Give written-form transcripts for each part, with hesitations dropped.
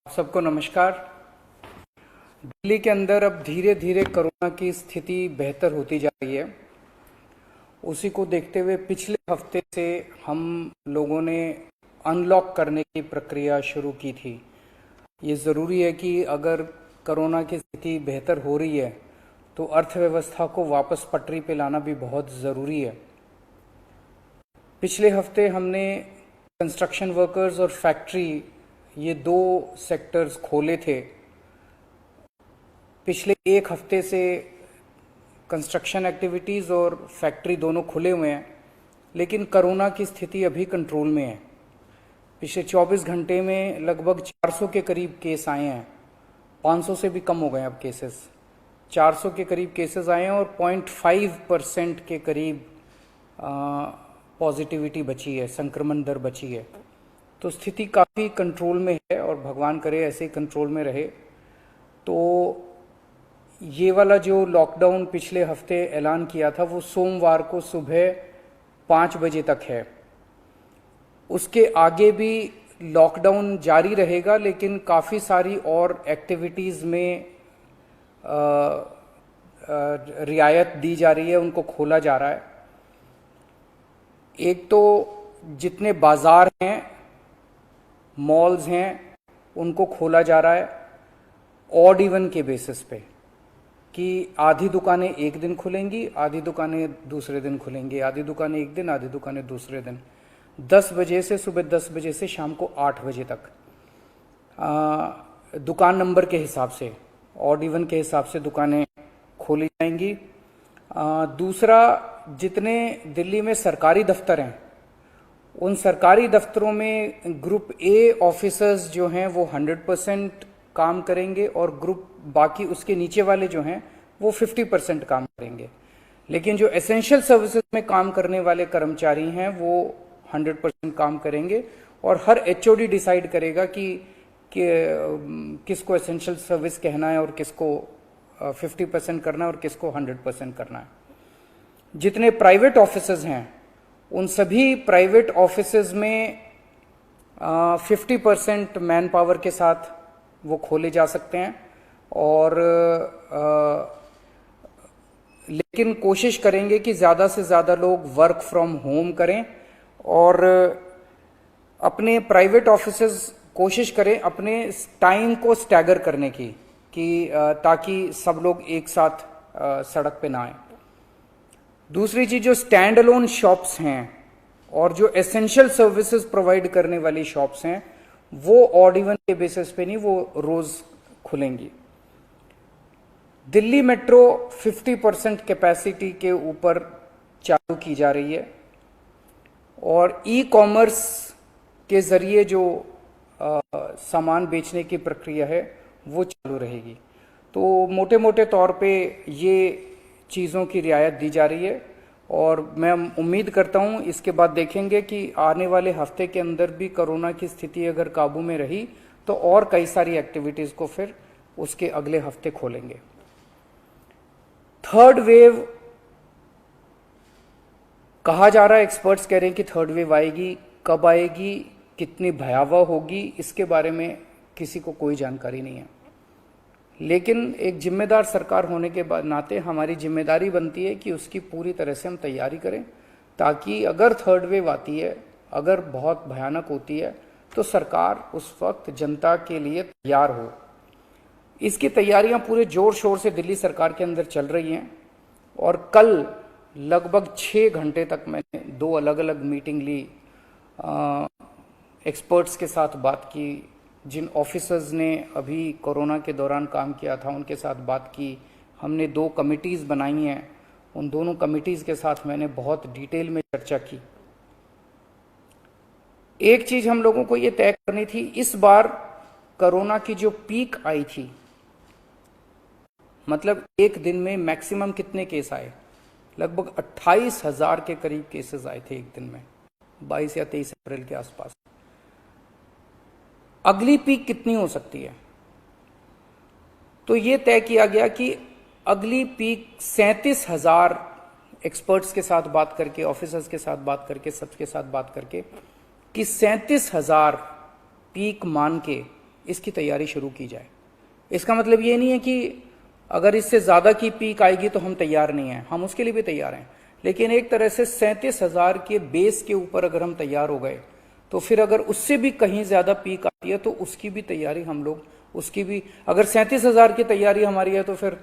सबको नमस्कार। दिल्ली के अंदर अब धीरे धीरे कोरोना की स्थिति बेहतर होती जा रही है। उसी को देखते हुए पिछले हफ्ते से हम लोगों ने अनलॉक करने की प्रक्रिया शुरू की थी। ये ज़रूरी है कि अगर कोरोना की स्थिति बेहतर हो रही है तो अर्थव्यवस्था को वापस पटरी पे लाना भी बहुत ज़रूरी है। पिछले हफ्ते हमने कंस्ट्रक्शन वर्कर्स और फैक्ट्री, ये दो सेक्टर्स खोले थे। पिछले एक हफ्ते से कंस्ट्रक्शन एक्टिविटीज़ और फैक्ट्री दोनों खुले हुए हैं, लेकिन कोरोना की स्थिति अभी कंट्रोल में है। पिछले 24 घंटे में लगभग 400 के करीब केस आए हैं। 500 से भी कम हो गए अब केसेस। 400 के करीब केसेस आए हैं और 0.5% के करीब पॉजिटिविटी बची है, संक्रमण दर बची है। तो स्थिति काफ़ी कंट्रोल में है और भगवान करे ऐसे ही कंट्रोल में रहे। तो ये वाला जो लॉकडाउन पिछले हफ्ते ऐलान किया था वो सोमवार को सुबह 5 बजे तक है। उसके आगे भी लॉकडाउन जारी रहेगा, लेकिन काफ़ी सारी और एक्टिविटीज़ में रियायत दी जा रही है, उनको खोला जा रहा है। एक तो जितने बाजार हैं, मॉल्स हैं, उनको खोला जा रहा है ऑड इवन के बेसिस पे, कि आधी दुकानें एक दिन खुलेंगी, आधी दुकानें दूसरे दिन खुलेंगी, आधी दुकानें एक दिन, आधी दुकानें दूसरे दिन। 10 बजे से सुबह 10 बजे से शाम को 8 बजे तक दुकान नंबर के हिसाब से, ऑड इवन के हिसाब से दुकानें खोली जाएंगी। दूसरा, जितने दिल्ली में सरकारी दफ्तर हैं, उन सरकारी दफ्तरों में ग्रुप ए ऑफिसर्स जो हैं वो 100% काम करेंगे और ग्रुप बाकी उसके नीचे वाले जो हैं वो 50% काम करेंगे। लेकिन जो एसेंशियल सर्विसेज में काम करने वाले कर्मचारी हैं वो 100% काम करेंगे और हर एचओडी डिसाइड करेगा कि किसको एसेंशियल सर्विस कहना है और किसको 50% करना है और किसको 100% करना है। जितने प्राइवेट ऑफिसेज हैं उन सभी प्राइवेट ऑफिसेज में 50% मैन पावर के साथ वो खोले जा सकते हैं और लेकिन कोशिश करेंगे कि ज़्यादा से ज़्यादा लोग वर्क फ्रॉम होम करें और अपने प्राइवेट ऑफिसेज कोशिश करें अपने टाइम को स्टैगर करने की, कि ताकि सब लोग एक साथ सड़क पे ना आए। दूसरी चीज, जो स्टैंड अलोन शॉप्स हैं और जो एसेंशियल सर्विसेज प्रोवाइड करने वाली शॉप्स हैं वो ऑड इवन के बेसिस पे नहीं, वो रोज खुलेंगी। दिल्ली मेट्रो 50% कैपेसिटी के ऊपर चालू की जा रही है और ई कॉमर्स के जरिए जो सामान बेचने की प्रक्रिया है वो चालू रहेगी। तो मोटे मोटे तौर पे ये चीज़ों की रियायत दी जा रही है और मैं उम्मीद करता हूं इसके बाद देखेंगे कि आने वाले हफ्ते के अंदर भी कोरोना की स्थिति अगर काबू में रही तो और कई सारी एक्टिविटीज़ को फिर उसके अगले हफ्ते खोलेंगे। थर्ड वेव कहा जा रहा है, एक्सपर्ट्स कह रहे हैं कि थर्ड वेव आएगी। कब आएगी, कितनी भयावह होगी, इसके बारे में किसी को कोई जानकारी नहीं है। लेकिन एक जिम्मेदार सरकार होने के नाते हमारी जिम्मेदारी बनती है कि उसकी पूरी तरह से हम तैयारी करें, ताकि अगर थर्ड वेव आती है, अगर बहुत भयानक होती है, तो सरकार उस वक्त जनता के लिए तैयार हो। इसकी तैयारियां पूरे जोर शोर से दिल्ली सरकार के अंदर चल रही हैं और कल लगभग 6 घंटे तक मैंने 2 अलग अलग मीटिंग ली, एक्सपर्ट्स के साथ बात की, जिन ऑफिसर्स ने अभी कोरोना के दौरान काम किया था उनके साथ बात की। हमने 2 कमिटीज़ बनाई हैं, उन दोनों कमिटीज़ के साथ मैंने बहुत डिटेल में चर्चा की। एक चीज़ हम लोगों को ये तय करनी थी, इस बार कोरोना की जो पीक आई थी, मतलब एक दिन में मैक्सिमम कितने केस आए, लगभग 28,000 के करीब केसेस आए थे एक दिन में, 22 या 23 अप्रैल के आसपास। अगली पीक कितनी हो सकती है, तो ये तय किया गया कि अगली पीक 37,000, एक्सपर्ट्स के साथ बात करके, ऑफिसर्स के साथ बात करके, सबके साथ बात करके, कि 37,000 पीक मान के इसकी तैयारी शुरू की जाए। इसका मतलब ये नहीं है कि अगर इससे ज़्यादा की पीक आएगी तो हम तैयार नहीं हैं, हम उसके लिए भी तैयार हैं। लेकिन एक तरह से 37,000 के बेस के ऊपर अगर हम तैयार हो गए तो फिर अगर उससे भी कहीं ज़्यादा पीक आती है तो उसकी भी तैयारी हम लोग, उसकी भी, अगर 37,000 की तैयारी हमारी है तो फिर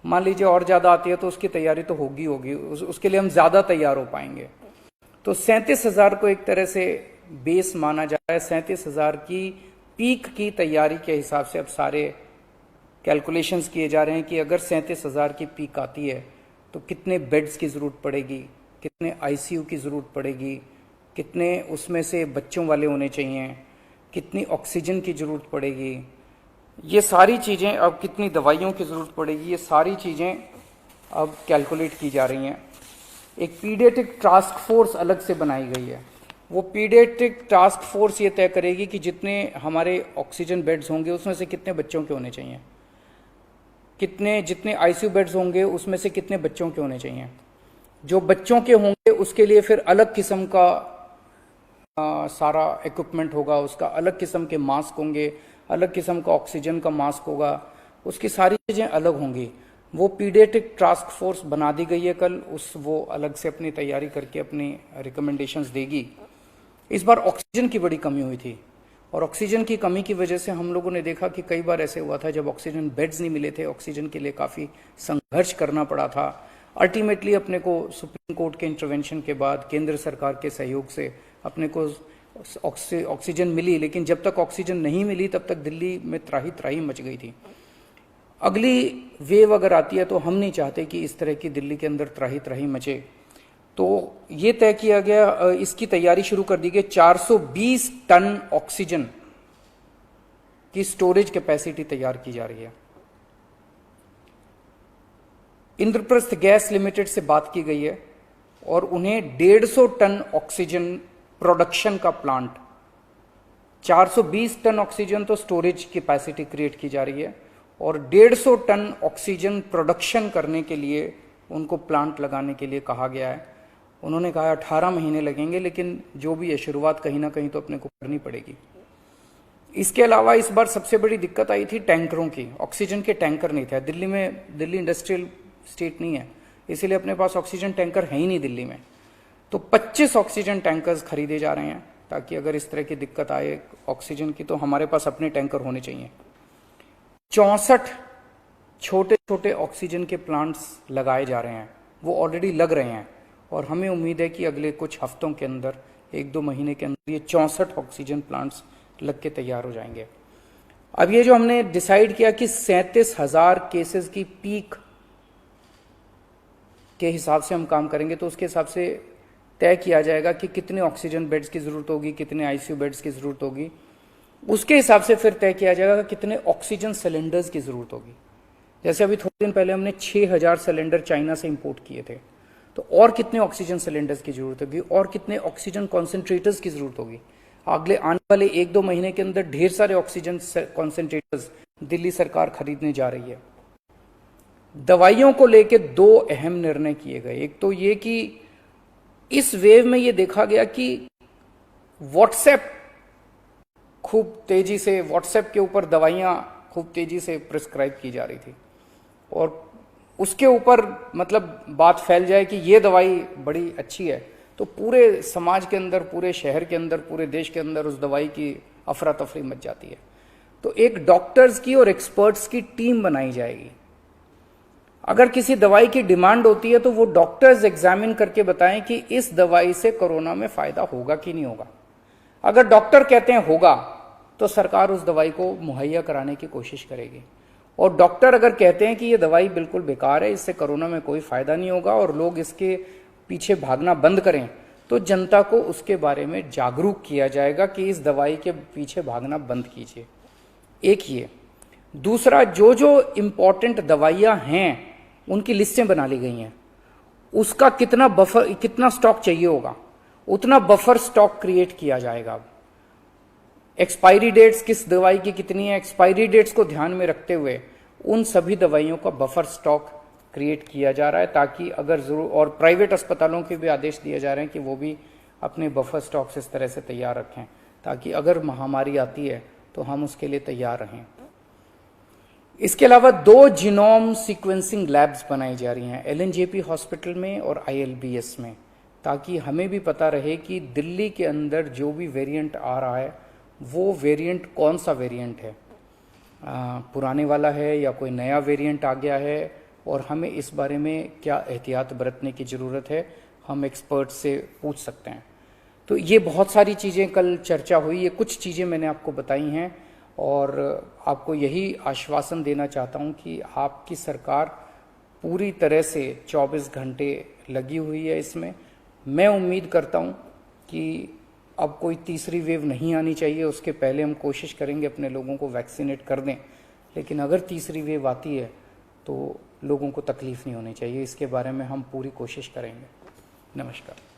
मान लीजिए और ज़्यादा आती है तो उसकी तैयारी तो होगी उसके लिए हम ज़्यादा तैयार हो पाएंगे। तो 37,000 को एक तरह से बेस माना जा रहा है। 37,000 की पीक की तैयारी के हिसाब से अब सारे कैलकुलेशंस किए जा रहे हैं कि अगर 37,000 की पीक आती है तो कितने बेड्स की ज़रूरत पड़ेगी, कितने आईसीयू की ज़रूरत पड़ेगी, कितने उसमें से बच्चों वाले होने चाहिए, कितनी ऑक्सीजन की ज़रूरत पड़ेगी, ये सारी चीज़ें, अब कितनी दवाइयों की ज़रूरत पड़ेगी, ये सारी चीज़ें अब कैलकुलेट की जा रही हैं। एक पीडियाट्रिक टास्क फोर्स अलग से बनाई गई है। वो पीडियाट्रिक टास्क फोर्स ये तय करेगी कि जितने हमारे ऑक्सीजन बेड्स होंगे उसमें से कितने बच्चों के होने चाहिए, जितने आईसीयू बेड्स होंगे उसमें से कितने बच्चों के होने चाहिए। जो बच्चों के होंगे उसके लिए फिर अलग किस्म का सारा इक्विपमेंट होगा, उसका अलग किस्म के मास्क होंगे, अलग किस्म का ऑक्सीजन का मास्क होगा, उसकी सारी चीज़ें अलग होंगी। वो पीडियाट्रिक टास्क फोर्स बना दी गई है कल, वो अलग से अपनी तैयारी करके अपनी रिकमेंडेशंस देगी। इस बार ऑक्सीजन की बड़ी कमी हुई थी और ऑक्सीजन की कमी की वजह से हम लोगों ने देखा कि कई बार ऐसे हुआ था जब ऑक्सीजन बेड्स नहीं मिले थे, ऑक्सीजन के लिए काफ़ी संघर्ष करना पड़ा था। अल्टीमेटली अपने को सुप्रीम कोर्ट के इंटरवेंशन के बाद केंद्र सरकार के सहयोग से अपने को ऑक्सीजन मिली, लेकिन जब तक ऑक्सीजन नहीं मिली तब तक दिल्ली में त्राही त्राही मच गई थी। अगली वेव अगर आती है तो हम नहीं चाहते कि इस तरह की दिल्ली के अंदर त्राही त्राही मचे। तो ये तय किया गया, इसकी तैयारी शुरू कर दी गई। 420 टन ऑक्सीजन की स्टोरेज कैपेसिटी तैयार की जा रही है। इंद्रप्रस्थ गैस लिमिटेड से बात की गई है और उन्हें 150 टन ऑक्सीजन प्रोडक्शन का प्लांट, 420 टन ऑक्सीजन तो स्टोरेज कैपेसिटी क्रिएट की जा रही है और 150 टन ऑक्सीजन प्रोडक्शन करने के लिए उनको प्लांट लगाने के लिए कहा गया है। उन्होंने कहा 18 महीने लगेंगे, लेकिन जो भी है शुरुआत कहीं ना कहीं तो अपने को करनी पड़ेगी। इसके अलावा इस बार सबसे बड़ी दिक्कत आई थी टैंकरों की। ऑक्सीजन के टैंकर नहीं थे दिल्ली में, दिल्ली इंडस्ट्रियल स्टेट नहीं है, इसीलिए अपने पास ऑक्सीजन टैंकर है ही नहीं दिल्ली में। तो 25 ऑक्सीजन टैंकर्स खरीदे जा रहे हैं ताकि अगर इस तरह की दिक्कत आए ऑक्सीजन की तो हमारे पास अपने टैंकर होने चाहिए। 64 छोटे छोटे ऑक्सीजन के प्लांट्स लगाए जा रहे हैं, वो ऑलरेडी लग रहे हैं और हमें उम्मीद है कि अगले कुछ हफ्तों के अंदर, 1-2 महीने के अंदर ये 64 ऑक्सीजन प्लांट्स लग के तैयार हो जाएंगे। अब ये जो हमने डिसाइड किया कि 37,000 केसेस की पीक के हिसाब से हम काम करेंगे, तो उसके हिसाब से तय किया जाएगा कि कितने ऑक्सीजन बेड्स की जरूरत होगी, कितने आईसीयू बेड्स की जरूरत होगी। उसके हिसाब से फिर तय किया जाएगा कितने ऑक्सीजन सिलेंडर्स की जरूरत होगी। जैसे अभी थोड़े दिन पहले हमने 6,000 सिलेंडर चाइना से इंपोर्ट किए थे, तो और कितने ऑक्सीजन सिलेंडर्स की जरूरत होगी और कितने ऑक्सीजन कॉन्सेंट्रेटर्स की जरूरत होगी। अगले आने वाले 1-2 महीने के अंदर ढेर सारे ऑक्सीजन कॉन्सेंट्रेटर्स दिल्ली सरकार खरीदने जा रही है। दवाइयों को लेकर 2 अहम निर्णय किए गए। एक तो ये कि इस वेव में ये देखा गया कि व्हाट्सएप खूब तेजी से, व्हाट्सएप के ऊपर दवाइयां खूब तेजी से प्रिस्क्राइब की जा रही थी और उसके ऊपर मतलब बात फैल जाए कि ये दवाई बड़ी अच्छी है तो पूरे समाज के अंदर, पूरे शहर के अंदर, पूरे देश के अंदर उस दवाई की अफरा तफरी मच जाती है। तो एक डॉक्टर्स की और एक्सपर्ट्स की टीम बनाई जाएगी। अगर किसी दवाई की डिमांड होती है तो वो डॉक्टर्स एग्जामिन करके बताएं कि इस दवाई से कोरोना में फायदा होगा कि नहीं होगा। अगर डॉक्टर कहते हैं होगा तो सरकार उस दवाई को मुहैया कराने की कोशिश करेगी, और डॉक्टर अगर कहते हैं कि ये दवाई बिल्कुल बेकार है, इससे कोरोना में कोई फायदा नहीं होगा और लोग इसके पीछे भागना बंद करें, तो जनता को उसके बारे में जागरूक किया जाएगा कि इस दवाई के पीछे भागना बंद कीजिए। एक ये। दूसरा, जो जो इंपॉर्टेंट दवाइयां हैं उनकी लिस्टें बना ली गई हैं, उसका कितना बफर, कितना स्टॉक चाहिए होगा उतना बफर स्टॉक क्रिएट किया जाएगा। एक्सपायरी डेट्स किस दवाई की कितनी है, एक्सपायरी डेट्स को ध्यान में रखते हुए उन सभी दवाइयों का बफर स्टॉक क्रिएट किया जा रहा है ताकि अगर जरूर, और प्राइवेट अस्पतालों के भी आदेश दिए जा रहे हैं कि वो भी अपने बफर स्टॉक्स इस तरह से तैयार रखें ताकि अगर महामारी आती है तो हम उसके लिए तैयार रहें। इसके अलावा 2 जीनोम सीक्वेंसिंग लैब्स बनाई जा रही हैं एलएनजेपी हॉस्पिटल में और आईएलबीएस में, ताकि हमें भी पता रहे कि दिल्ली के अंदर जो भी वेरिएंट आ रहा है वो वेरिएंट कौन सा वेरिएंट है, पुराने वाला है या कोई नया वेरिएंट आ गया है, और हमें इस बारे में क्या एहतियात बरतने की ज़रूरत है, हम एक्सपर्ट से पूछ सकते हैं। तो ये बहुत सारी चीज़ें कल चर्चा हुई, ये कुछ चीज़ें मैंने आपको बताई हैं और आपको यही आश्वासन देना चाहता हूं कि आपकी सरकार पूरी तरह से 24 घंटे लगी हुई है इसमें। मैं उम्मीद करता हूं कि अब कोई तीसरी वेव नहीं आनी चाहिए, उसके पहले हम कोशिश करेंगे अपने लोगों को वैक्सीनेट कर दें, लेकिन अगर तीसरी वेव आती है तो लोगों को तकलीफ नहीं होनी चाहिए, इसके बारे में हम पूरी कोशिश करेंगे। नमस्कार।